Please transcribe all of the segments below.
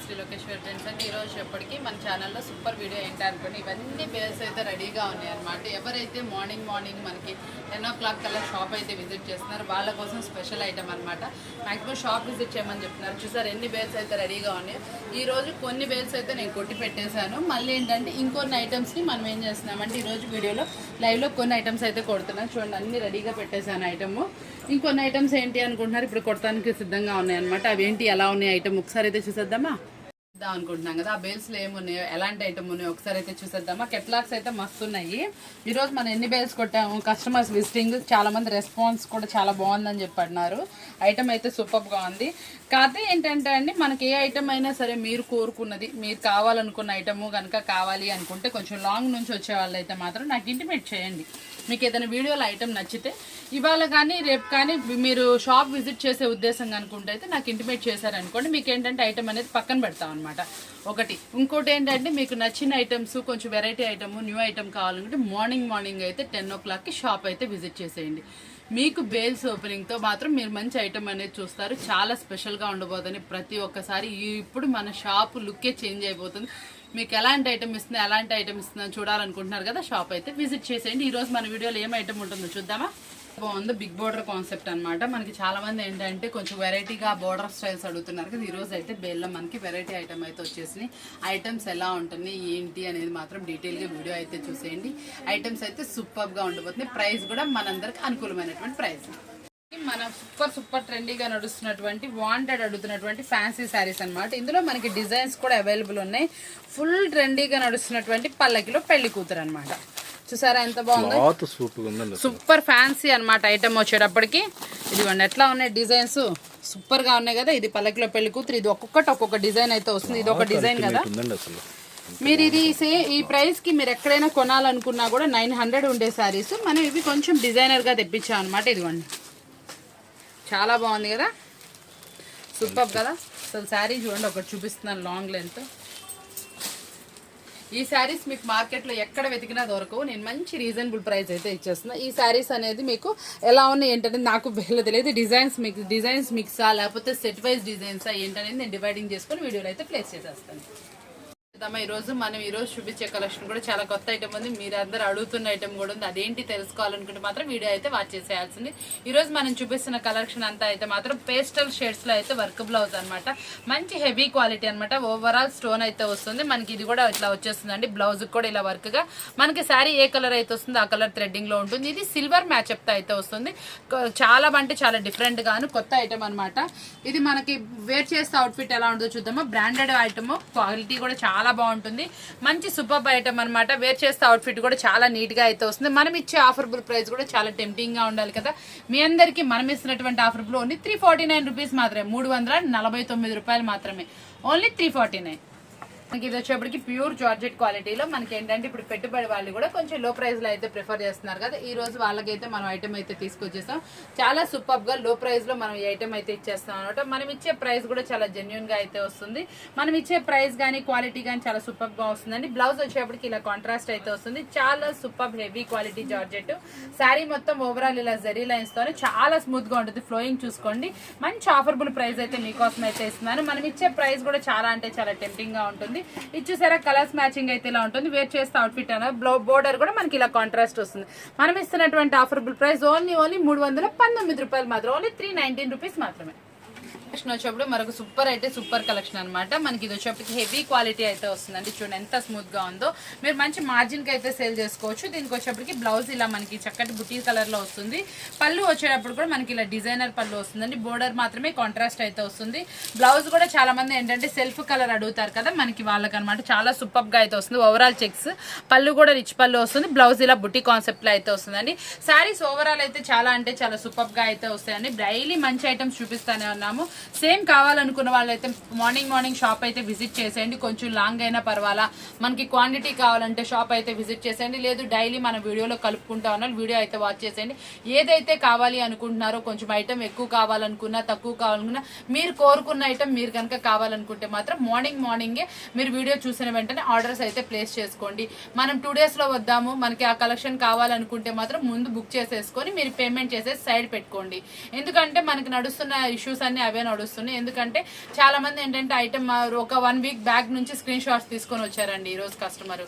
Shri Lokeshwar friends అండి. ఈరోజు ఎప్పటికీ మన ఛానల్లో సూపర్ వీడియో ఏంటి అనుకోండి, ఇవన్నీ బేల్స్ అయితే రెడీగా ఉన్నాయి అనమాట. ఎవరైతే మార్నింగ్ మనకి 10 o'clock కల్లా షాప్ అయితే విజిట్ చేస్తున్నారు వాళ్ళ కోసం స్పెషల్ ఐటమ్ అనమాట. మ్యాక్సిమం షాప్ విజిట్ చేయమని చెప్తున్నారు. చూసారు ఎన్ని బేల్స్ అయితే రెడీగా ఉన్నాయి. ఈరోజు కొన్ని బేల్స్ అయితే నేను కొట్టి పెట్టేశాను. మళ్ళీ ఏంటంటే ఇంకొన్ని ఐటమ్స్ని మనం ఏం చేస్తున్నామంటే ఈరోజు వీడియోలో లైవ్లో కొన్ని ఐటమ్స్ అయితే కొడుతున్నాను. చూడండి అన్ని రెడీగా పెట్టేశాను ఐటమ్. ఇంకొన్ని ఐటమ్స్ ఏంటి అనుకుంటున్నారు, ఇప్పుడు కొడతానికి సిద్ధంగా ఉన్నాయి అనమాట. అవి ఏంటి ఎలా ఉన్నాయి ఐటమ్ ఒకసారి అయితే చూసేద్దామా అనుకుంటున్నాం కదా. ఆ బేల్స్లో ఏమున్నాయో ఎలాంటి ఐటమ్ ఉన్నాయో ఒకసారి అయితే చూసేద్దామా. కెట్లాగ్స్ అయితే మస్తు ఉన్నాయి. ఈరోజు మనం ఎన్ని బేల్స్ కొట్టాము, కస్టమర్స్ విజిటింగ్ చాలా మంది రెస్పాన్స్ కూడా చాలా బాగుందని చెప్పన్నారు. ఐటమ్ అయితే సూపర్గా ఉంది. కాకపోతే ఏంటంటే అండి మనకి ఏ ఐటమ్ అయినా సరే మీరు కోరుకున్నది, మీరు కావాలనుకున్న ఐటమ్ కనుక కావాలి అనుకుంటే కొంచెం లాంగ్ నుంచి వచ్చే వాళ్ళైతే మాత్రం నాకు ఇంటిమేట్ చేయండి. మీకు ఏదైనా వీడియోలో ఐటమ్ నచ్చితే ఇవాళ కానీ రేపు కానీ మీరు షాప్ విజిట్ చేసే ఉద్దేశం అనుకుంటే అయితే నాకు ఇంటిమేట్ చేశారనుకోండి, మీకు ఏంటంటే ఐటమ్ అనేది పక్కన పెడతాం అనమాట. ఒకటి ఇంకోటి ఏంటంటే మీకు నచ్చిన ఐటమ్స్ కొంచెం వెరైటీ ఐటమ్ న్యూ ఐటమ్ కావాలంటే మార్నింగ్ అయితే 10 o'clockకి షాప్ అయితే విజిట్ చేసేయండి. మీకు బేల్స్ ఓపెనింగ్తో మాత్రం మీరు మంచి ఐటమ్ అనేది చూస్తారు. చాలా స్పెషల్గా ఉండబోతుంది. ప్రతి ఒక్కసారి ఇప్పుడు మన షాప్ లుక్కే చేంజ్ అయిపోతుంది. మీకు ఎలాంటి ఐటమ్ ఇస్తుంది ఎలాంటి ఐటమ్ ఇస్తుందని చూడాలనుకుంటున్నారు కదా, షాప్ అయితే విజిట్ చేసేయండి. ఈరోజు మన వీడియోలో ఏం ఐటమ్ ఉంటుందో చూద్దామా. బాగుంది, బిగ్ బోర్డర్ కాన్సెప్ట్ అనమాట. మనకి చాలా మంది ఏంటంటే కొంచెం వెరైటీగా బోర్డర్ స్టైల్స్ అడుగుతున్నారు కదా. ఈరోజు అయితే బేల్లో మనకి వెరైటీ ఐటమ్ అయితే వచ్చేసినాయి. ఐటమ్స్ ఎలా ఉంటుంది ఏంటి అనేది మాత్రం డీటెయిల్గా వీడియో అయితే చూసేయండి. ఐటమ్స్ అయితే సూపర్గా ఉండబోతుంది. ప్రైస్ కూడా మనందరికి అనుకూలమైనటువంటి ప్రైస్. మన సూపర్ ట్రెండీగా నడుస్తున్నటువంటి వాంటెడ్ అడుగుతున్నటువంటి ఫ్యాన్సీ శారీస్ అనమాట. ఇందులో మనకి డిజైన్స్ కూడా అవైలబుల్ ఉన్నాయి. ఫుల్ ట్రెండీగా నడుస్తున్నటువంటి పల్లకిలో పెళ్లి కూతురు అనమాట. చూసారా ఎంత బాగుందో, సూపర్ ఫ్యాన్సీ అనమాట. ఐటమ్ వచ్చేటప్పటికి ఇదిగోండి ఎట్లా ఉన్నాయి డిజైన్స్, సూపర్ గా ఉన్నాయి కదా. ఇది పల్లకిలో పెళ్లి కూతురు. ఇది ఒక్కొక్క డిజైన్ అయితే వస్తుంది. ఇది ఒక డిజైన్ కదా. మీరు ఇది ఈ ప్రైస్ కి మీరు ఎక్కడైనా కొనాలనుకున్నా కూడా 900 ఉండే శారీస్ మనం ఇవి కొంచెం డిజైనర్ గా తెప్పించాం అనమాట. ఇదిగోండి చాలా బాగుంది కదా, సూపర్ కదా. అసలు శారీ చూడండి, ఒకటి చూపిస్తున్నాను లాంగ్ లెంత్. ఈ శారీస్ మీకు మార్కెట్లో ఎక్కడ వెతికినా దొరకవు. నేను మంచి రీజనబుల్ ప్రైస్ అయితే ఇచ్చేస్తున్నా. ఈ శారీస్ అనేది మీకు ఎలా ఉన్నాయి ఏంటంటే నాకు తెలియదు. డిజైన్స్ మిక్సా లేకపోతే సెట్ వైజ్ డిజైన్సా ఏంటనేది నేను డివైడింగ్ చేసుకొని వీడియోలో అయితే ప్లేస్ చేసేస్తాను. ఈరోజు చూపించే కలెక్షన్ కూడా చాలా కొత్త ఐటమ్ ఉంది. మీరు అందరూ అడుగుతున్న ఐటమ్ కూడా ఉంది. అదేంటి తెలుసుకోవాలనుకుంటే మాత్రం వీడియో అయితే వాచ్ చేసేయాల్సింది. ఈరోజు మనం చూపిస్తున్న కలెక్షన్ అంతా అయితే మాత్రం పేస్టల్ షేడ్స్ లో అయితే వర్క్ బ్లౌజ్ అనమాట. మంచి హెవీ క్వాలిటీ అనమాట. ఓవరాల్ స్టోన్ అయితే వస్తుంది మనకి. ఇది కూడా ఇట్లా వచ్చేస్తుందండి. బ్లౌజ్ కూడా ఇలా వర్క్ గా మనకి శారీ ఏ కలర్ అయితే వస్తుందో ఆ కలర్ థ్రెడ్డింగ్ లో ఉంటుంది. ఇది సిల్వర్ మ్యాచ్అప్ తో అయితే వస్తుంది. చాలా అంటే చాలా డిఫరెంట్ గాను కొత్త ఐటమ్ అనమాట. ఇది మనకి వేర్ చేస్తే అవుట్ఫిట్ ఎలా ఉంటుందో చూద్దామా. బ్రాండెడ్ ఐటమ్, క్వాలిటీ కూడా చాలా బాగుంటుంది. మంచి సూపర్ ఐటమ్ అనమాట. వేర్ చేస్తే అవుట్ఫిట్ కూడా చాలా నీట్ గా అయితే వస్తుంది. మనం ఇచ్చే ఆఫర్బుల్ ప్రైస్ కూడా చాలా టెంప్టింగ్ గా ఉండాలి కదా. మీ అందరికి మనం ఇస్తున్నటువంటి ఆఫర్బుల్ ఓన్లీ 349 రూపీస్ మాత్రమే. 399 రూపాయలు మాత్రమే. ఓన్లీ 349. మనకి ఇది వచ్చేప్పటికి ప్యూర్ జార్జెట్ క్వాలిటీలో మనకి ఏంటంటే ఇప్పుడు పెట్టుబడి వాళ్ళు కూడా కొంచెం లో ప్రైస్ లో అయితే ప్రిఫర్ చేస్తున్నారు కదా. ఈ రోజు వాళ్ళకైతే మనం ఐటమ్ అయితే తీసుకొచ్చేస్తాం. చాలా సూపర్ గా లో ప్రైస్ లో మనం ఈ ఐటమ్ అయితే ఇచ్చేస్తాం అనమాట. మనం ఇచ్చే ప్రైస్ కూడా చాలా జెన్యున్ గా అయితే వస్తుంది. మనం ఇచ్చే ప్రైస్ కానీ క్వాలిటీ కానీ చాలా సూపర్ గా వస్తుందండి. బ్లౌజ్ వచ్చేప్పటికి ఇలా కాంట్రాస్ట్ అయితే వస్తుంది. చాలా super heavy quality georgette. Sari మొత్తం ఓవరాల్ ఇలా జరీ లైన్స్ తోనే చాలా స్మూత్ గా ఉంటుంది. ఫ్లోయింగ్ చూసుకోండి. మంచి ఆఫర్బుల్ ప్రైస్ అయితే మీకోసం అయితే ఇస్తున్నాను. మనం ఇచ్చే ప్రైస్ కూడా చాలా అంటే చాలా టెంప్టింగ్ గా ఉంటుంది. ఇచ్చేసారా కలర్స్ మ్యాచింగ్ అయితే ఇలా ఉంటుంది. వేర్ చేస్తే అవుట్ఫిట్ అనేది బోర్డర్ కూడా మనకి ఇలా కాంట్రాస్ట్ వస్తుంది. మనం ఇస్తున్నటువంటి ఆఫర్బుల్ ప్రైస్ ఓన్లీ 319 రూపాయలు మాత్రం. ఓన్లీ 319 రూపీస్ మాత్రమే. వచ్చేప్పుడు మరొక సూపర్ కలెక్షన్ అనమాట. మనకి ఇది వచ్చేప్పటికి హెవీ క్వాలిటీ అయితే వస్తుందండి. చూడండి ఎంత స్మూత్ గా ఉందో. మీరు మంచి మార్జిన్ కి అయితే సేల్ చేసుకోవచ్చు. దీనికి వచ్చేప్పటికి బ్లౌజ్ ఇలా మనకి చక్కటి బుటీ కలర్ లో వస్తుంది. పళ్ళు వచ్చేటప్పుడు కూడా మనకి ఇలా డిజైనర్ పళ్ళు వస్తుందండి. బోర్డర్ మాత్రమే కాంట్రాస్ట్ అయితే వస్తుంది. బ్లౌజ్ కూడా చాలా మంది ఏంటంటే సెల్ఫ్ కలర్ అడుగుతారు కదా, మనకి వాళ్ళకి అనమాట. చాలా సూపర్ గా అయితే వస్తుంది. ఓవరాల్ చెక్స్, పళ్ళు కూడా రిచ్ పళ్ళు వస్తుంది. బ్లౌజ్ ఇలా బుటీ కాన్సెప్ట్ లో అయితే వస్తుందండి. శారీస్ ఓవరాల్ అయితే చాలా అంటే చాలా సూపర్ గా అయితే వస్తాయండి. డైలీ మంచి ఐటమ్స్ చూపిస్తానే ఉన్నాము. సేమ్ కావాలనుకున్న వాళ్ళైతే మార్నింగ్ షాప్ అయితే విజిట్ చేసేయండి. కొంచెం లాంగ్ అయినా పర్వాలా, మనకి క్వాంటిటీ కావాలంటే షాప్ అయితే విజిట్ చేసేయండి. లేదు డైలీ మన వీడియోలో కలుపుకుంటా ఉన్నాం, వీడియో అయితే వాచ్ చేసేయండి. ఏదైతే కావాలి అనుకుంటున్నారో, కొంచెం ఐటమ్ ఎక్కువ కావాలనుకున్నా తక్కువ కావాలనుకున్నా, మీరు కోరుకున్న ఐటమ్ మీరు కనుక కావాలనుకుంటే మాత్రం మార్నింగే మీరు వీడియో చూసిన వెంటనే ఆర్డర్స్ అయితే ప్లేస్ చేసుకోండి. మనం 2 days లో వద్దాము, మనకి ఆ కలెక్షన్ కావాలనుకుంటే మాత్రం ముందు బుక్ చేసేసుకొని మీరు పేమెంట్ చేసేసి సైడ్ పెట్టుకోండి. ఎందుకంటే మనకి నడుస్తున్న ఇష్యూస్ అన్ని అవే నడుస్తున్నాయి. ఎందుకంటే చాలా మంది ఏంటంటే ఐటమ్ ఒక 1 వీక్ బ్యాక్ నుంచి స్క్రీన్ షాట్స్ తీసుకొని వచ్చారండి. ఈ రోజు కస్టమర్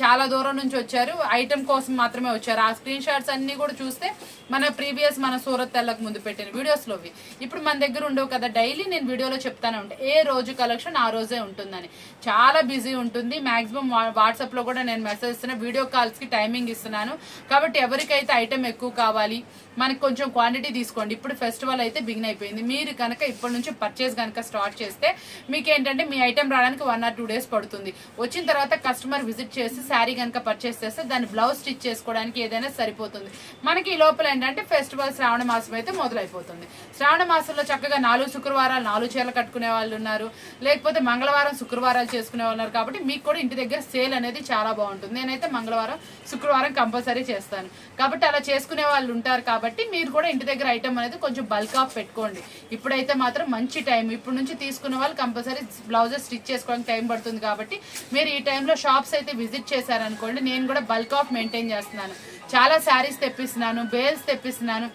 చాలా దూరం నుంచి వచ్చారు, ఐటమ్ కోసం మాత్రమే వచ్చారు. ఆ స్క్రీన్ షాట్స్ అన్ని కూడా చూస్తే మన ప్రీవియస్ మన సూరత్ తెల్లకు ముందు పెట్టిన వీడియోస్లోవి ఇప్పుడు మన దగ్గర ఉండవు కదా. డైలీ నేను వీడియోలో చెప్తానే ఉంటాను ఏ రోజు కలెక్షన్ ఆ రోజే ఉంటుందని. చాలా బిజీ ఉంటుంది. మాక్సిమం వాట్సాప్లో కూడా నేను మెసేజ్ ఇస్తున్నా, వీడియో కాల్స్కి టైమింగ్ ఇస్తున్నాను. కాబట్టి ఎవరికైతే ఐటమ్ ఎక్కువ కావాలి మనకి కొంచెం క్వాంటిటీ తీసుకోండి. ఇప్పుడు ఫెస్టివల్ అయితే బిగిన్ అయిపోయింది. మీరు కనుక ఇప్పటి నుంచి పర్చేస్ కనుక స్టార్ట్ చేస్తే మీకు ఏంటంటే మీ ఐటమ్ రావడానికి 1 or 2 days పడుతుంది. వచ్చిన తర్వాత కస్టమర్ విజిట్ చేసి శారీ కనుక పర్చేస్ చేస్తే దాన్ని బ్లౌజ్ స్టిచ్ చేసుకోవడానికి ఏదైనా సరిపోతుంది. మనకి ఈ లోపల ఏంటంటే ఫెస్టివల్ శ్రావణ మాసం అయితే మొదలైపోతుంది. శ్రావణ మాసంలో చక్కగా 4 శుక్రవారాలు 4 చీరలు కట్టుకునే వాళ్ళు ఉన్నారు, లేకపోతే మంగళవారం శుక్రవారాలు చేసుకునే వాళ్ళు ఉన్నారు. కాబట్టి మీకు కూడా ఇంటి దగ్గర సేల్ అనేది చాలా బాగుంటుంది. నేనైతే మంగళవారం శుక్రవారం కంపల్సరీ చేస్తాను. కాబట్టి అలా చేసుకునే వాళ్ళు ఉంటారు. కాబట్టి మీరు కూడా ఇంటి దగ్గర ఐటమ్ అనేది కొంచెం బల్క్ ఆఫ్ పెట్టుకోండి. ఇప్పుడైతే మాత్రం మంచి టైం. ఇప్పుడు నుంచి తీసుకున్న వాళ్ళు కంపల్సరీ బ్లౌజెస్ స్టిచ్ చేసుకోవడానికి టైం పడుతుంది. కాబట్టి మీరు ఈ టైంలో షాప్స్ అయితే విజిట్ చేశారనుకోండి. నేను కూడా బల్క్ ఆఫ్ మెయింటైన్ చేస్తున్నాను. చాలా శారీస్ తెప్పిస్తున్నాను, బేల్స్ తెప్పిస్తున్నాను.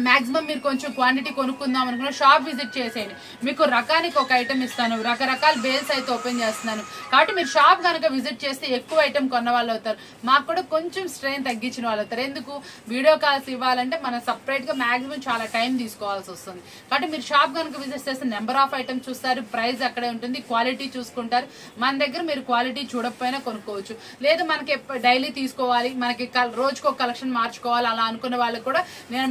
మాక్సిమం మీరు కొంచెం క్వాంటిటీ కొనుక్కుందాం అనుకున్న షాప్ విజిట్ చేసేయండి. మీకు రకానికి ఒక ఐటమ్ ఇస్తాను, రకరకాల బేల్స్ అయితే ఓపెన్ చేస్తున్నాను. కాబట్టి మీరు షాప్ కనుక విజిట్ చేస్తే ఎక్కువ ఐటమ్ కొన్న వాళ్ళు అవుతారు. మాకు కూడా కొంచెం స్ట్రెయిన్ తగ్గించిన వాళ్ళు అవుతారు. ఎందుకు వీడియో కాల్స్ ఇవ్వాలంటే మనం సపరేట్గా మాక్సిమం చాలా టైం తీసుకోవాల్సి వస్తుంది. కాబట్టి మీరు షాప్ కనుక విజిట్ చేస్తే నెంబర్ ఆఫ్ ఐటమ్స్ చూస్తారు, ప్రైస్ అక్కడే ఉంటుంది, క్వాలిటీ చూసుకుంటారు. మన దగ్గర మీరు క్వాలిటీ చూడకపోయినా కొనుక్కోవచ్చు. లేదు మనకి డైలీ తీసుకోవాలి, మనకి రోజుకు ఒక కలెక్షన్ మార్చుకోవాలి అలా అనుకున్న వాళ్ళకి కూడా నేను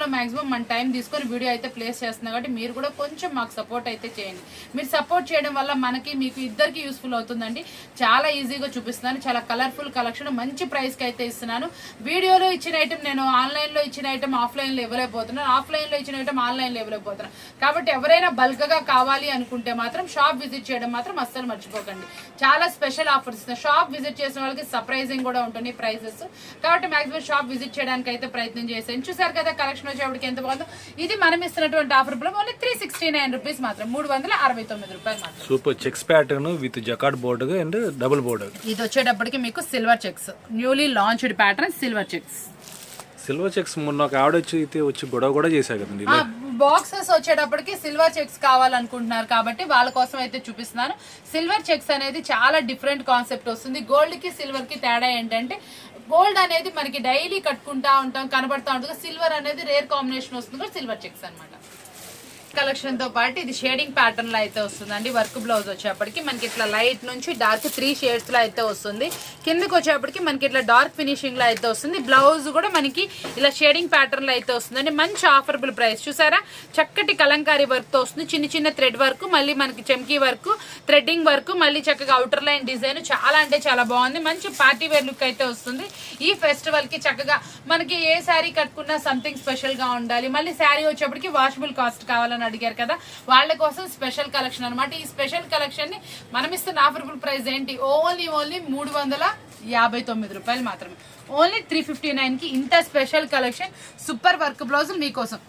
మాక్సిమం మన టైం తీసుకొని వీడియో అయితే ప్లేస్ చేస్తున్నా. కాబట్టి మీరు కూడా కొంచెం మాకు సపోర్ట్ అయితే చేయండి. మీరు సపోర్ట్ చేయడం వల్ల మనకి మీకు ఇద్దరికి యూస్ఫుల్ అవుతుందండి. చాలా ఈజీగా చూపిస్తున్నాను, చాలా కలర్ఫుల్ కలెక్షన్ మంచి ప్రైస్కి అయితే ఇస్తున్నాను. వీడియోలో ఇచ్చిన ఐటమ్ నేను ఆన్లైన్లో ఇచ్చిన ఐటమ్ ఆఫ్లైన్లో ఇవ్వలేకపోతున్నాను, ఆఫ్లైన్లో ఇచ్చిన ఐటమ్ ఆన్లైన్లో ఇవ్వలేకపోతున్నాను. కాబట్టి ఎవరైనా బల్క్గా కావాలి అనుకుంటే మాత్రం షాప్ విజిట్ చేయడం మాత్రం అస్సలు మర్చిపోకండి. చాలా స్పెషల్ ఆఫర్స్ ఇస్తున్నాను. షాప్ విజిట్ చేసిన వాళ్ళకి సర్ప్రైజింగ్ కూడా ఉంటుంది ప్రైజెస్. కాబట్టి మాక్సిమం షాప్ విజిట్ చేయడానికి అయితే ప్రయత్నం చేశాను. చూసారు కదా కలెక్షన్ వచ్చేప్పటికి ఎంత బాగుందో. ఇది మనం ఇస్తున్నటువంటి ఆఫర్ ఓన్లీ 369 రూపీస్ మాత్రం, 369 రూపాయలు మాత్రం. Super checks pattern with jacquard border and double border. ఇది వచ్చేటప్పటికి మీకు silver checks, newly launched pattern silver checks. Silver checks మొన్న ఒక ఆవిడ వచ్చి గొడవ కూడా చేశారు కదండి. బాక్సెస్ వచ్చేటప్పటికి సిల్వర్ చెక్స్ కావాలనుకుంటున్నారు కాబట్టి వాళ్ళ కోసం అయితే చూపిస్తున్నాను. సిల్వర్ చెక్స్ అనేది చాలా డిఫరెంట్ కాన్సెప్ట్ వస్తుంది. గోల్డ్ కి సిల్వర్ కి తేడా ఏంటంటే గోల్డ్ అనేది మనకి డైలీ కట్టుకుంటా ఉంటాం, కనబడతా ఉంటుంది. సిల్వర్ అనేది రేర్ కాంబినేషన్ వస్తుంది, సిల్వర్ చెక్స్ అనమాట. కలెక్షన్ తో పాటు ఇది షేడింగ్ ప్యాటర్న్ లో అయితే వస్తుందండి. వర్క్ బ్లౌజ్ వచ్చేప్పటికి మనకి ఇట్లా లైట్ నుంచి డార్క్ 3 షేడ్స్ లో అయితే వస్తుంది. కిందకి వచ్చేప్పటికి మనకి ఇట్లా డార్క్ ఫినిషింగ్ లో అయితే వస్తుంది. బ్లౌజ్ కూడా మనకి ఇలా షేడింగ్ ప్యాటర్న్ లో అయితే వస్తుందండి. మంచి ఆఫరబుల్ ప్రైస్. చూసారా చక్కటి కలంకారీ వర్క్ తో వస్తుంది. చిన్న చిన్న థ్రెడ్ వర్క్, మళ్ళీ మనకి చెమ్కీ వర్క్, థ్రెడ్డింగ్ వర్క్, మళ్ళీ చక్కగా అవుటర్ లైన్ డిజైన్ చాలా అంటే చాలా బాగుంది. మంచి పార్టీ వేర్ లుక్ అయితే వస్తుంది. ఈ ఫెస్టివల్ కి చక్కగా మనకి ఏ శారీ కట్టుకున్నా సంథింగ్ స్పెషల్ గా ఉండాలి. మళ్ళీ శారీ వచ్చేప్పటికి వాషబుల్ కాస్ట్ కావాలని అడిగారు కదా, వాళ్ళ కోసం స్పెషల్ కలెక్షన్ అనమాట. ఈ స్పెషల్ కలెక్షన్ ని మనం ఇస్తున్న ఆఫరబుల్ ప్రైస్ ఏంటి? ఓన్లీ 359 రూపాయలు మాత్రమే. ఓన్లీ 359 కి ఇంత స్పెషల్ కలెక్షన్ సూపర్ వర్క్ బ్లౌజులు మీకోసం.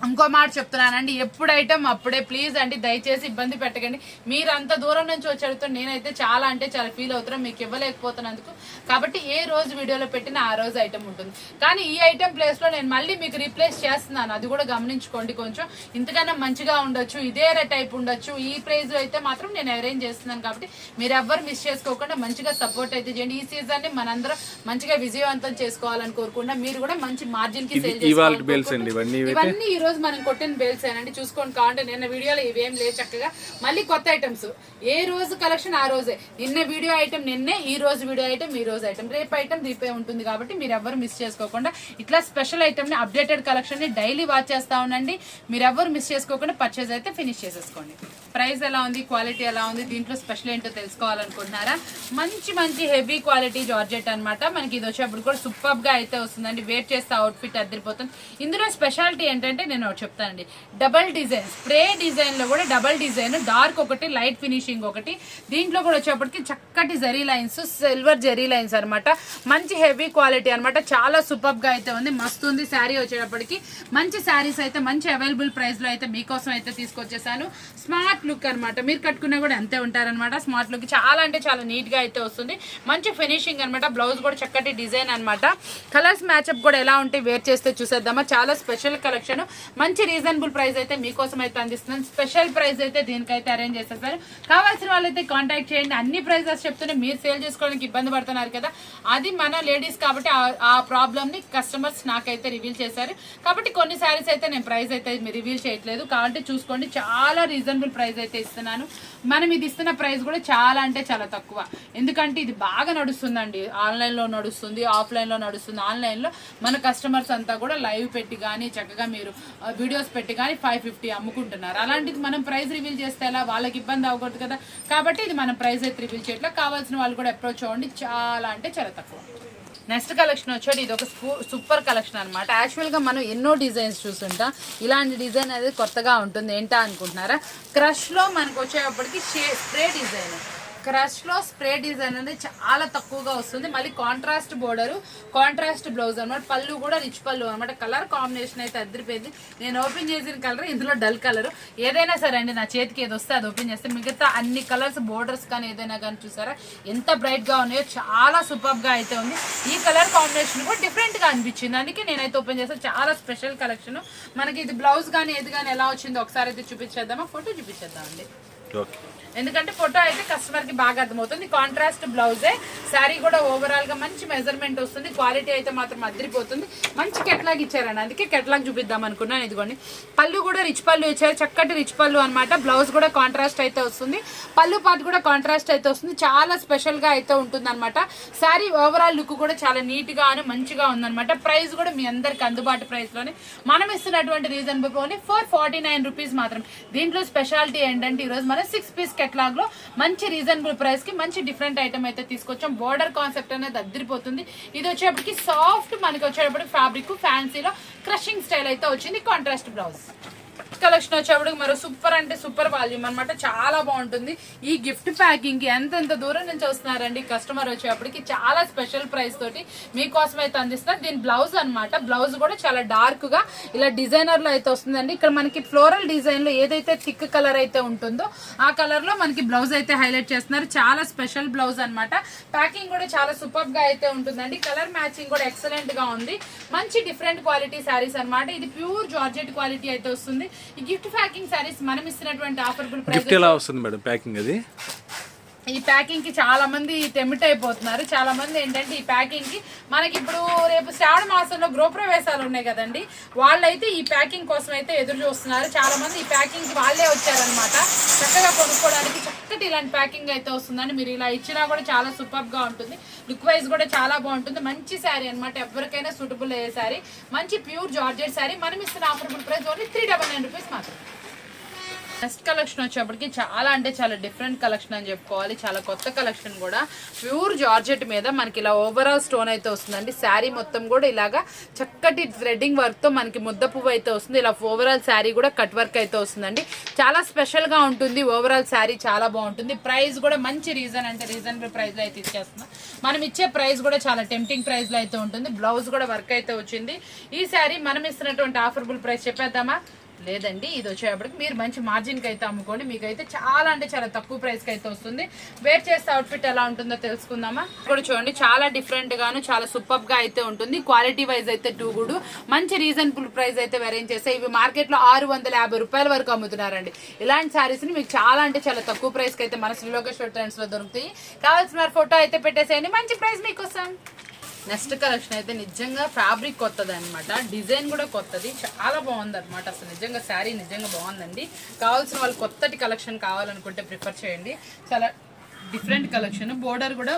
ఇంకో మాట చెప్తున్నానండి, ఎప్పుడు ఐటమ్ అప్పుడే. ప్లీజ్ అండి దయచేసి ఇబ్బంది పెట్టకండి. మీరు అంత దూరం నుంచి వచ్చి అడుగుతారు, నేనైతే చాలా అంటే చాలా ఫీల్ అవుతున్నాను మీకు ఇవ్వలేకపోతున్నందుకు. కాబట్టి ఏ రోజు వీడియోలో పెట్టినా ఆ రోజు ఐటమ్ ఉంటుంది. కానీ ఈ ఐటమ్ ప్లేస్ లో నేను మళ్ళీ మీకు రీప్లేస్ చేస్తున్నాను, అది కూడా గమనించుకోండి. కొంచెం ఇంతకన్నా మంచిగా ఉండొచ్చు, ఇదే టైప్ ఉండొచ్చు. ఈ ప్రైస్ అయితే మాత్రం నేను అరేంజ్ చేస్తున్నాను. కాబట్టి మీరు ఎవ్వరు మిస్ చేసుకోకుండా మంచిగా సపోర్ట్ అయితే చేయండి. ఈ సీజన్ ని మనందరం మంచిగా విజయవంతం చేసుకోవాలని కోరుకుంటున్నా. మీరు కూడా మంచి మార్జిన్ కి సేల్ చేసుకోవాలి. ఇవన్నీ ఈ రోజు మనం కొట్టిన బేల్స్ ఏనండి, చూసుకోండి. కావాలంటే నిన్న వీడియోలో ఇవేం లేదు, చక్కగా మళ్ళీ కొత్త ఐటమ్స్. ఏ రోజు కలెక్షన్ ఆ రోజే. నిన్న వీడియో ఐటమ్ నిన్నే, ఈ రోజు వీడియో ఐటమ్ ఈ రోజు ఐటమ్, రేపు ఐటమ్ రేపే ఉంటుంది. కాబట్టి మీరు ఎవరు మిస్ చేసుకోకుండా ఇట్లా స్పెషల్ ఐటమ్ ని, అప్డేటెడ్ కలెక్షన్ ని డైలీ వాచ్ చేస్తా ఉండండి. మీరు ఎవరు మిస్ చేసుకోకుండా పర్చేజ్ అయితే ఫినిష్ చేసేసుకోండి. ప్రైస్ ఎలా ఉంది, క్వాలిటీ ఎలా ఉంది, దీంట్లో స్పెషల్ ఏంటో తెలుసుకోవాలనుకుంటున్నారా? మంచి మంచి హెవీ క్వాలిటీ జార్జెట్ అనమాట. మనకి ఇది వచ్చేప్పుడు కూడా సూపర్ గా అయితే వస్తుందండి. వేర్ చేస్తే అవుట్ఫిట్ అదిరిపోతుంది. ఇందులో స్పెషాలిటీ ఏంటంటే నేను చెప్తానండి, డబల్ డిజైన్, స్ప్రే డిజైన్ లో కూడా డబల్ డిజైన్, డార్క్ ఒకటి, లైట్ ఫినిషింగ్ ఒకటి. దీంట్లో కూడా వచ్చేప్పటికి చక్కటి zari lines, silver zari lines అనమాట. మంచి హెవీ క్వాలిటీ అనమాట. చాలా సూపర్ గా అయితే ఉంది, మస్తు ఉంది. శారీ వచ్చేటప్పటికి మంచి శారీస్ అయితే మంచి అవైలబుల్ ప్రైస్ లో అయితే మీకోసం అయితే తీసుకొచ్చేసాను. స్మార్ట్ లుక్ అనమాట. మీరు కట్టుకున్నా కూడా అంతే ఉంటారనమాట. స్మార్ట్ లుక్ చాలా అంటే చాలా నీట్ గా అయితే వస్తుంది. మంచి ఫినిషింగ్ అనమాట. బ్లౌజ్ కూడా చక్కటి డిజైన్ అనమాట. కలర్స్ మ్యాచ్అప్ కూడా ఎలా ఉంటే వేర్ చేస్తే చూసేద్దామా. చాలా స్పెషల్ కలెక్షన్, మంచి రీజనబుల్ ప్రైస్ అయితే మీకోసం అయితే అందిస్తున్నాను. స్పెషల్ ప్రైస్ అయితే దీనికైతే అరేంజ్ చేసేసారు. కావాల్సిన వాళ్ళైతే కాంటాక్ట్ చేయండి. అన్ని ప్రైజెస్ చెప్తూనే మీరు సేల్ చేసుకోవడానికి ఇబ్బంది పడుతున్నారు కదా, అది మన లేడీస్ కాబట్టి ఆ ప్రాబ్లమ్ ని కస్టమర్స్ నాకైతే రివీల్ చేశారు. కాబట్టి కొన్ని సారీస్ అయితే నేను ప్రైస్ అయితే రివీల్ చేయట్లేదు. కాబట్టి చూసుకోండి, చాలా రీజనబుల్ ప్రైస్ అయితే ఇస్తున్నాను. మనం ఇది ఇస్తున్న ప్రైస్ కూడా చాలా అంటే చాలా తక్కువ. ఎందుకంటే ఇది బాగా నడుస్తుందండి. ఆన్లైన్ లో నడుస్తుంది, ఆఫ్లైన్ లో నడుస్తుంది. ఆన్లైన్ లో మన కస్టమర్స్ అంతా కూడా లైవ్ పెట్టి కానీ చక్కగా మీరు వీడియోస్ పెట్టి కానీ 550 అమ్ముకుంటున్నారు. అలాంటిది మనం ప్రైస్ రివీల్ చేస్తే ఎలా, వాళ్ళకి ఇబ్బంది అవ్వకూడదు కదా. కాబట్టి ఇది మనం ప్రైస్ అయితే రివీల్ చేయట్లా. కావాల్సిన వాళ్ళు కూడా అప్రోచ్ అవ్వండి. చాలా అంటే చాలా తక్కువ. నెక్స్ట్ కలెక్షన్ వచ్చేది ఇది ఒక సూపర్ కలెక్షన్ అనమాట. యాక్చువల్గా మనం ఎన్నో డిజైన్స్ చూస్తుంటాం. ఇలాంటి డిజైన్ అనేది కొత్తగా ఉంటుంది. ఏంటా అనుకుంటున్నారా, క్రష్లో మనకు వచ్చేటప్పటికి స్ప్రే డిజైన్. క్రష్లో స్ప్రే డిజైన్ అనేది చాలా తక్కువగా వస్తుంది. మళ్ళీ కాంట్రాస్ట్ బోర్డర్, కాంట్రాస్ట్ బ్లౌజ్ అనమాట. పళ్ళు కూడా రిచ్ పళ్ళు అనమాట. కలర్ కాంబినేషన్ అయితే అదిరిపోయింది. నేను ఓపెన్ చేసిన కలర్ ఇందులో డల్ కలర్. ఏదైనా సరే అండి, నా చేతికి ఏది వస్తే అది ఓపెన్ చేస్తే మిగతా అన్ని కలర్స్ బోర్డర్స్ కానీ ఏదైనా కానీ చూసారా ఎంత బ్రైట్ గా ఉన్నాయో. చాలా సూపర్ గా అయితే ఉంది. ఈ కలర్ కాంబినేషన్ కూడా డిఫరెంట్ గా అనిపించింది. అందుకే నేనైతే ఓపెన్ చేస్తాను. చాలా స్పెషల్ కలెక్షన్. మనకి ఇది బ్లౌజ్ కానీ ఏది కానీ ఎలా వచ్చిందో ఒకసారి అయితే చూపించేద్దామా. ఫోటో చూపించేద్దాం అండి, ఎందుకంటే ఫోటో అయితే కస్టమర్ కి బాగా అర్థమవుతుంది. కాంట్రాస్ట్ బ్లౌజే. శారీ కూడా ఓవరాల్ గా మంచి మెజర్మెంట్ వస్తుంది. క్వాలిటీ అయితే మాత్రం అదిరిపోతుంది. మంచి కెట్లాగ్ ఇచ్చారండి, అందుకే కెట్లాగ్ చూపిద్దాం అనుకున్నాను. ఇదిగోండి, పళ్ళు కూడా రిచ్ పళ్ళు ఇచ్చారు. చక్కటి రిచ్ పళ్ళు అనమాట. బ్లౌజ్ కూడా కాంట్రాస్ట్ అయితే వస్తుంది. పళ్ళు పార్ట్ కూడా కాంట్రాస్ట్ అయితే వస్తుంది. చాలా స్పెషల్ గా అయితే ఉంటుంది అనమాట. శారీ ఓవరాల్ లుక్ కూడా చాలా నీట్ గా మంచిగా ఉందన్నమాట. ప్రైస్ కూడా మీ అందరికి అందుబాటు ప్రైస్ లోనే మనం ఇస్తున్నటువంటి రీజనబుల్ ఓన్లీ 449 రూపీస్ మాత్రం. దీంట్లో స్పెషాలిటీ ఏంటంటే ఈరోజు మనం 6 పీస్ కెట్లాగ్ లో మంచి రీజనబుల్ ప్రైస్ కి మంచి డిఫరెంట్ ఐటమ్ అయితే తీసుకొచ్చాం. బోర్డర్ కాన్సెప్ట్ అనేది అదిరిపోతుంది. ఇది వచ్చేప్పటికి సాఫ్ట్, మనకి వచ్చేటప్పటికి ఫ్యాబ్రిక్ ఫ్యాన్సీలో క్రషింగ్ స్టైల్ అయితే వచ్చింది. Contrast blouse. కలెక్షన్ వచ్చేప్పటికి మరో సూపర్ అంటే సూపర్ వాల్యూమ్ అనమాట. చాలా బాగుంటుంది. ఈ గిఫ్ట్ ప్యాకింగ్ కి ఎంత దూరం నుంచి వస్తున్నారండి కస్టమర్ వచ్చేప్పటికి. చాలా స్పెషల్ ప్రైస్ తోటి మీకోసం అయితే అందిస్తున్నారు. దీని బ్లౌజ్ అనమాట. బ్లౌజ్ కూడా చాలా డార్క్ గా ఇలా డిజైనర్ లో అయితే వస్తుందండి. ఇక్కడ మనకి ఫ్లోరల్ డిజైన్ లో ఏదైతే థిక్ కలర్ అయితే ఉంటుందో ఆ కలర్ లో మనకి బ్లౌజ్ అయితే హైలైట్ చేస్తున్నారు. చాలా స్పెషల్ బ్లౌజ్ అనమాట. ప్యాకింగ్ కూడా చాలా సూపర్ గా అయితే ఉంటుందండి. కలర్ మ్యాచింగ్ కూడా ఎక్సలెంట్ గా ఉంది. మంచి డిఫరెంట్ క్వాలిటీ శారీస్ అనమాట. ఇది ప్యూర్ జార్జెట్ క్వాలిటీ అయితే వస్తుంది. ఈ గిఫ్ట్ ప్యాకింగ్ సారీస్ మనం ఇస్తున్నటువంటి ఆఫర్బుల్ ప్రైస్. గిఫ్ట్ ఎలా వస్తుంది మేడం ప్యాకింగ్? అది ఈ ప్యాకింగ్ కి చాలా మంది టెమిట్ అయిపోతున్నారు. చాలా మంది ఏంటంటే ఈ ప్యాకింగ్ కి మనకి ఇప్పుడు రేపు శ్రావణ మాసంలో గృహప్రవేశాలు ఉన్నాయి కదండి, వాళ్ళైతే ఈ ప్యాకింగ్ కోసం అయితే ఎదురు చూస్తున్నారు. చాలా మంది ఈ ప్యాకింగ్ కి వాళ్ళే వచ్చారనమాట చక్కగా కొనుక్కోవడానికి. చక్కటి ఇలాంటి ప్యాకింగ్ అయితే వస్తుందండి. మీరు ఇలా ఇచ్చినా కూడా చాలా సూపర్ గా ఉంటుంది. లుక్ వైజ్ కూడా చాలా బాగుంటుంది. మంచి శారీ అనమాట. ఎవరికైనా సూటబుల్ అయ్యే శారీ. మంచి ప్యూర్ జార్జెట్ శారీ. మనం ఇస్తున్న ఆఫర్బుల్ ప్రైస్ ఓన్లీ 399 రూపీస్ మాత్రం. నెక్స్ట్ కలెక్షన్ వచ్చేప్పటికి చాలా అంటే చాలా డిఫరెంట్ కలెక్షన్ అని చెప్పుకోవాలి. చాలా కొత్త కలెక్షన్ కూడా. ప్యూర్ జార్జెట్ మీద మనకి ఇలా ఓవరాల్ స్టోన్ అయితే వస్తుందండి. శారీ మొత్తం కూడా ఇలాగా చక్కటి థ్రెడ్డింగ్ వర్క్ తో మనకి ముద్ద పువ్వు అయితే వస్తుంది. ఇలా ఓవరాల్ శారీ కూడా కట్ వర్క్ అయితే వస్తుందండి. చాలా స్పెషల్ గా ఉంటుంది. ఓవరాల్ శారీ చాలా బాగుంటుంది. ప్రైస్ కూడా మంచి రీజనబుల్ ప్రైస్ లో అయితే ఇచ్చేస్తున్నాం. మనం ఇచ్చే ప్రైస్ కూడా చాలా టెంప్టింగ్ ప్రైస్ లో అయితే ఉంటుంది. బ్లౌజ్ కూడా వర్క్ అయితే వచ్చింది. ఈ శారీ మనం ఇస్తున్నటువంటి ఆఫర్బుల్ ప్రైస్ చెప్పేద్దామా? లేదండి, ఇది వచ్చేటప్పటికి మీరు మంచి మార్జిన్ కి అయితే అమ్ముకోండి. మీకైతే చాలా అంటే చాలా తక్కువ ప్రైస్ కి అయితే వస్తుంది. వేర్ చేస్తే అవుట్ఫిట్ ఎలా ఉంటుందో తెలుసుకుందామా. కూడా చూడండి, చాలా డిఫరెంట్ గాను చాలా సూపర్ గా అయితే ఉంటుంది. క్వాలిటీ వైజ్ అయితే టూ గుడ్. మంచి రీజనబుల్ ప్రైస్ అయితే అరేంజ్ చేస్తాయి. ఇవి మార్కెట్ లో 650 రూపాయల వరకు అమ్ముతున్నారండి. ఇలాంటి శారీస్ ని మీకు చాలా అంటే చాలా తక్కువ ప్రైస్ కి అయితే మన శ్రీ లోకేశ్వర్ ట్రెండ్స్ లో దొరుకుతాయి. కావాల్సిన ఫోటో అయితే పెట్టేసేయండి. మంచి ప్రైస్ మీకోసం. నెక్స్ట్ కలెక్షన్ అయితే నిజంగా ఫ్యాబ్రిక్ కొత్తది అనమాట. డిజైన్ కూడా కొత్తది. చాలా బాగుంది అనమాట. అసలు నిజంగా శారీ నిజంగా బాగుందండి. కావాల్సిన వాళ్ళు కొత్తటి కలెక్షన్ కావాలనుకుంటే ప్రిఫర్ చేయండి. చాలా డిఫరెంట్ కలెక్షన్. బోర్డర్ కూడా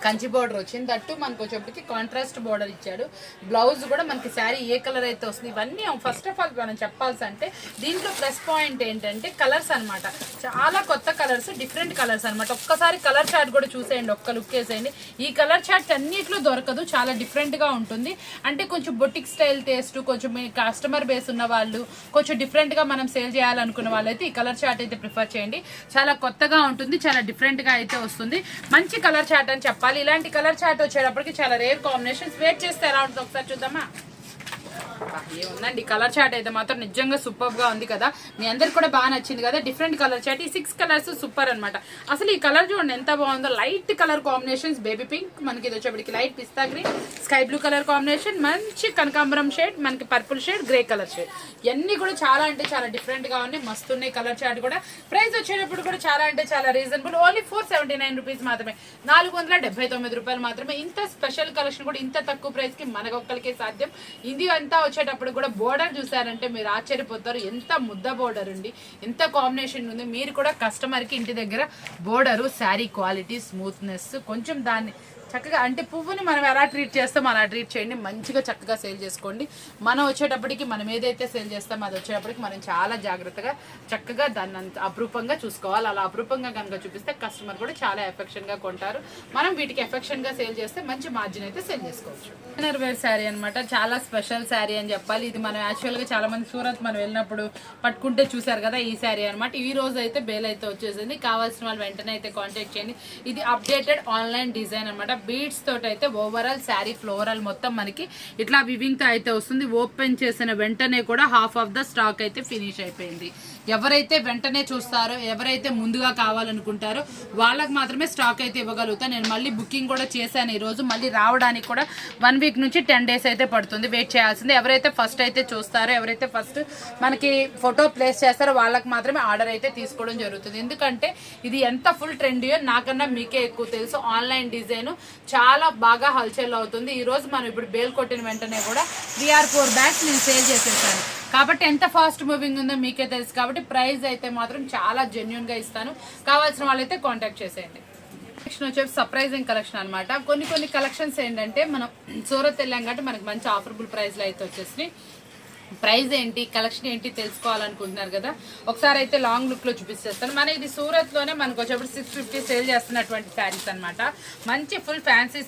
కంచి బోర్డర్ వచ్చింది. దట్టు మనకు వచ్చేప్పటికి కాంట్రాస్ట్ బోర్డర్ ఇచ్చాడు. బ్లౌజ్ కూడా మనకి శారీ ఏ కలర్ అయితే వస్తుంది. ఇవన్నీ ఫస్ట్ ఆఫ్ ఆల్ మనం చెప్పాల్సి అంటే దీంట్లో ప్లస్ పాయింట్ ఏంటంటే కలర్స్ అనమాట. చాలా కొత్త కలర్స్, డిఫరెంట్ కలర్స్ అనమాట. ఒక్కసారి కలర్ చార్ట్ కూడా చూసేయండి, ఒక్క లుక్ వేసేయండి. ఈ కలర్ చార్ట్ అన్నిట్లో దొరకదు. చాలా డిఫరెంట్ గా ఉంటుంది. అంటే కొంచెం బొటిక్ స్టైల్ టేస్ట్, కొంచెం మీ కస్టమర్ బేస్ ఉన్న వాళ్ళు, కొంచెం డిఫరెంట్ గా మనం సేల్ చేయాలనుకున్న వాళ్ళైతే ఈ కలర్ చార్ట్ అయితే ప్రిఫర్ చేయండి. చాలా కొత్తగా ఉంటుంది. చాలా డిఫరెంట్ గా అయితే వస్తుంది. మంచి కలర్ చార్ట్ అని చెప్పాలి. ఇలాంటి కలర్ చార్ట్ వచ్చేటప్పటికి చాలా రేర్ కాంబినేషన్స్. వెయిట్ చేస్తే ఎలా ఉంటుందో ఒకసారి చూద్దామా. ఏముందండి కలర్ చార్ట్ అయితే మాత్రం నిజంగా సూపర్ గా ఉంది కదా, మీ అందరికి కూడా బాగా నచ్చింది కదా. డిఫరెంట్ కలర్ చార్ట్, ఈ 6 కలర్స్ సూపర్ అన్నమాట. అసలు ఈ కలర్ చూడండి ఎంత బాగుందో, light colour combinations, baby pink, మనకి ఇది వచ్చేప్పటికి light pista green, sky blue colour combination, మంచి కనకాంబరం షేడ్, మనకి purple shade, grey colour shade, ఇవన్నీ కూడా చాలా అంటే చాలా డిఫరెంట్ గా ఉన్నాయి. మస్తు ఉన్నాయి కలర్ చార్ట్ కూడా. ప్రైస్ వచ్చేటప్పుడు కూడా చాలా అంటే చాలా రీజనబుల్, ఓన్లీ 479 రూపీస్ మాత్రమే, 479 రూపాయలు మాత్రమే. ఇంత స్పెషల్ కలెక్షన్ కూడా ఇంత తక్కువ ప్రైస్ కి మనకొక్కరికే సాధ్యం. ఇది అంతా వచ్చేటప్పుడు కూడా బోర్డర్ చూసారంటే మీరు ఆశ్చర్యపోతారు, ఎంత ముద్ద బోర్డర్ ఉంది, ఎంత కాంబినేషన్ ఉంది. మీరు కూడా కస్టమర్ కి ఇంటి దగ్గర బోర్డరు, శారీ క్వాలిటీ, స్మూత్నెస్, కొంచెం దాన్ని చక్కగా అంటే పువ్వుని మనం ఎలా ట్రీట్ చేస్తాం అలా ట్రీట్ చేయండి, మంచిగా చక్కగా సేల్ చేసుకోండి. మనం వచ్చేటప్పటికి మనం ఏదైతే సేల్ చేస్తామో అది వచ్చేటప్పటికి మనం చాలా జాగ్రత్తగా చక్కగా దాన్ని అంత అపురూపంగా చూసుకోవాలి. అలా అపురూపంగా కనుక చూపిస్తే కస్టమర్ కూడా చాలా ఎఫెక్షన్ గా కొంటారు. మనం వీటికి ఎఫెక్షన్ గా సేల్ చేస్తే మంచి మార్జిన్ అయితే సేల్ చేసుకోవచ్చు. డిజైనర్ వేర్ శారీ అనమాట, చాలా స్పెషల్ శారీ అని చెప్పాలి. ఇది మనం యాక్చువల్ గా చాలా మంది సూరత్ మనం వెళ్ళినప్పుడు పట్టుకుంటే చూసారు కదా ఈ శారీ అనమాట. ఈ రోజు అయితే బేల్ అయితే వచ్చేసింది, కావాల్సిన వాళ్ళు వెంటనే అయితే కాంటాక్ట్ చేయండి. ఇది అప్డేటెడ్ ఆన్లైన్ డిజైన్ అనమాట. బీడ్స్ తోటి అయితే ఓవరాల్ శారీ ఫ్లోరల్ మొత్తం మనకి ఇట్లా వివింగ్ తో అయితే వస్తుంది. ఓపెన్ చేసిన వెంటనే కూడా హాఫ్ ఆఫ్ ద స్టాక్ అయితే ఫినిష్ అయిపోయింది. ఎవరైతే వెంటనే చూస్తారో, ఎవరైతే ముందుగా కావాలనుకుంటారో వాళ్ళకి మాత్రమే స్టాక్ అయితే ఇవ్వగలుగుతా. నేను మళ్ళీ బుకింగ్ కూడా చేశాను ఈ రోజు, మళ్ళీ రావడానికి కూడా 1 వీక్ నుంచి 10 డేస్ అయితే పడుతుంది, వెయిట్ చేయాల్సింది. ఎవరైతే ఫస్ట్ అయితే చూస్తారో, ఎవరైతే ఫస్ట్ మనకి ఫోటో ప్లేస్ చేస్తారో వాళ్ళకి మాత్రమే ఆర్డర్ అయితే తీసుకోవడం జరుగుతుంది. ఎందుకంటే ఇది ఎంత ఫుల్ ట్రెండీయో నాకన్నా మీకే ఎక్కువ తెలుసు. ఆన్లైన్ డిజైన్ చాలా బాగా హల్చల్ అవుతుంది. ఈ రోజు మనం ఇప్పుడు బేల్ కొట్టిన వెంటనే కూడా 3 or 4 బ్యాగ్స్ నేను సేల్ చేసేసాను కాబట్టి ఎంత ఫాస్ట్ మూవింగ్ ఉందో మీకే తెలుసు. కాబట్టి ప్రైస్ అయితే మాత్రం చాలా జెన్యున్ గా ఇస్తాను, కావాల్సిన వాళ్ళైతే కాంటాక్ట్ చేసేయండి. కలెక్షన్ వచ్చేసి సర్ప్రైజింగ్ కలెక్షన్ అనమాట. కొన్ని కలెక్షన్స్ ఏంటంటే మనం సూరత్ వెళ్ళాం కాబట్టి మనకి మంచి ఆఫరబుల్ ప్రైస్ లో అయితే వచ్చేసి. ప్రైస్ ఏంటి, కలెక్షన్ ఏంటి తెలుసుకోవాలనుకుంటున్నారు కదా, ఒకసారి అయితే లాంగ్ లుక్ లో చూపిస్తాను. మన ఇది సూరత్ లోనే మనకు వచ్చేప్పుడు 650 సేల్ చేస్తున్నటువంటి శారీస్ అనమాట. మంచి ఫుల్ ఫ్యాన్సీ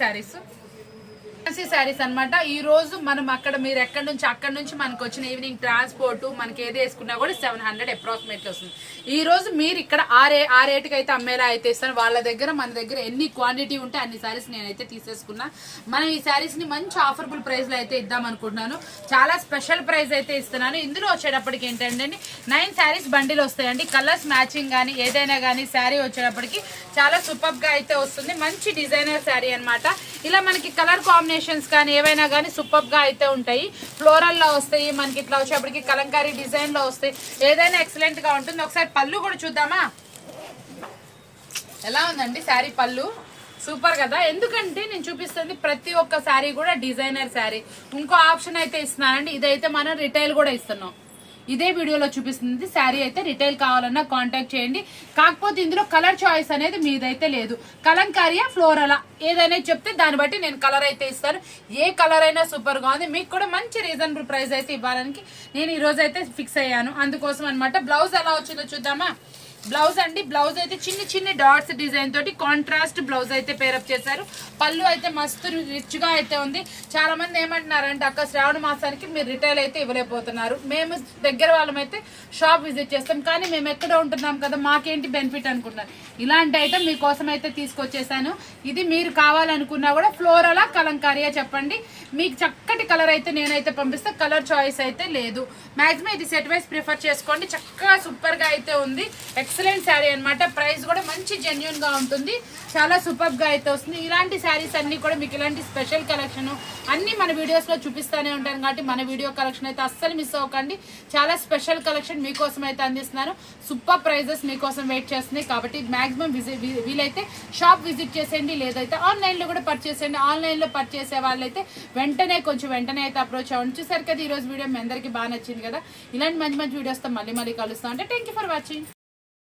శారీస్ అనమాట. ఈ రోజు మనం మీరు ఎక్కడి నుంచి మనకు వచ్చిన ఈవినింగ్ ట్రాన్స్పోర్ట్ మనకి ఏది వేసుకున్నా కూడా 700 అప్రాక్సిమేట్లీ వస్తుంది. ఈ రోజు మీరు ఇక్కడ ఆ రేటుకి అయితే అమ్మేలా అయితే ఇస్తాను. వాళ్ళ దగ్గర మన దగ్గర ఎన్ని క్వాంటిటీ ఉంటే అన్ని శారీస్ నేనైతే తీసేసుకున్నా. మనం ఈ శారీస్ ని మంచి ఆఫర్బుల్ ప్రైస్ లో అయితే ఇద్దాం అనుకుంటున్నాను. చాలా స్పెషల్ ప్రైస్ అయితే ఇస్తున్నాను. ఇందులో వచ్చేటప్పటికి ఏంటంటే 9 శారీస్ బండిల్ వస్తాయండి. కలర్స్ మ్యాచింగ్ కానీ ఏదైనా కానీ శారీ వచ్చేటప్పటికి చాలా సూపర్ గా అయితే వస్తుంది. మంచి డిజైనర్ శారీ అనమాట. ఇలా మనకి కలర్ కాంబినేషన్స్ కానీ ఏవైనా కానీ సూపర్ గా అయితే ఉంటాయి. ఫ్లోరల్ లో వస్తాయి, మనకి ఇట్లా వచ్చేప్పటికి కలంకారీ డిజైన్ లో వస్తాయి. ఏదైనా ఎక్సలెంట్ గా ఉంటుంది. ఒకసారి పళ్ళు కూడా చూద్దామా, ఎలా ఉందండి శారీ పళ్ళు, సూపర్ కదా. ఎందుకంటే నేను చూపిస్తుంది ప్రతి ఒక్క శారీ కూడా డిజైనర్ శారీ. ఇంకో ఆప్షన్ అయితే ఇస్తున్నానండి, ఇదైతే మనం రిటైల్ కూడా ఇస్తున్నాం. ఇదే వీడియోలో చూపిస్తుంది శారీ అయితే రిటైల్ కావాలన్నా కాంటాక్ట్ చేయండి. కాకపోతే ఇందులో కలర్ చాయిస్ అనేది మీదైతే లేదు. కలంకారియా ఫ్లోరలా ఏదైనా చెప్తే దాన్ని బట్టి నేను కలర్ అయితే ఇస్తాను. ఏ కలర్ అయినా సూపర్ గా ఉంది. మీకు కూడా మంచి రీజనబుల్ ప్రైస్ అయితే ఇవ్వాలని నేను ఈ రోజు అయితే ఫిక్స్ అయ్యాను. అందుకోసం అనమాట. బ్లౌజ్ ఎలా వచ్చిందో చూద్దామా. బ్లౌజ్ అండి, బ్లౌజ్ అయితే చిన్ని డాట్స్ డిజైన్ తోటి కాంట్రాస్ట్ బ్లౌజ్ అయితే పేరప్ చేశారు. పళ్ళు అయితే మస్తు రిచ్ గా అయితే ఉంది. చాలా మంది ఏమంటున్నారంటే అక్క శ్రావణ మాసానికి మీరు రిటైల్ అయితే ఇవ్వలేకపోతున్నారు. మేము దగ్గర వాళ్ళమైతే షాప్ విజిట్ చేస్తాం, కానీ మేము ఎక్కడ ఉంటున్నాం కదా మాకేంటి బెనిఫిట్ అనుకుంటున్నారు. ఇలాంటి ఐటమ్ మీకోసం అయితే తీసుకొచ్చేసాను. ఇది మీరు కావాలనుకున్నా కూడా ఫ్లోరలా కలంకారియా చెప్పండి, మీకు చక్కటి కలర్ అయితే నేనైతే పంపిస్తే. కలర్ చాయిస్ అయితే లేదు. మాక్సిమం ఇది సెట్ వైజ్ ప్రిఫర్ చేసుకోండి. చక్కగా సూపర్ గా అయితే ఉంది. ఎక్సలెంట్ శారీ అనమాట. ప్రైస్ కూడా మంచి జెన్యున్ గా ఉంటుంది, చాలా సూపర్ గా అయితే వస్తుంది. ఇలాంటి శారీస్ అన్ని కూడా మీకు ఇలాంటి స్పెషల్ కలెక్షన్ అన్ని మన వీడియోస్ లో చూపిస్తానే ఉంటాను కాబట్టి మన వీడియో కలెక్షన్ అయితే అస్సలు మిస్ అవ్వకండి. చాలా స్పెషల్ కలెక్షన్ మీకోసం అయితే అందిస్తున్నాను. సూపర్ ప్రైజెస్ మీకోసం వెయిట్ చేస్తున్నాయి కాబట్టి మాక్సిమం వీలైతే షాప్ విజిట్ చేసేయండి, లేదైతే ఆన్లైన్ లో కూడా పర్చేస్ చేయండి. ఆన్లైన్ లో పర్చేస్ చేసే వాళ్ళైతే వెంటనే అయితే అప్రోచ్ అవ్వండి. చూసారు కదా ఈ రోజు వీడియో మీ అందరికీ బాగా నచ్చింది కదా. ఇలాంటి మంచి వీడియోస్ తో మళ్ళీ కలుస్తాం. అంటే థ్యాంక్ యూ ఫర్ వాచింగ్.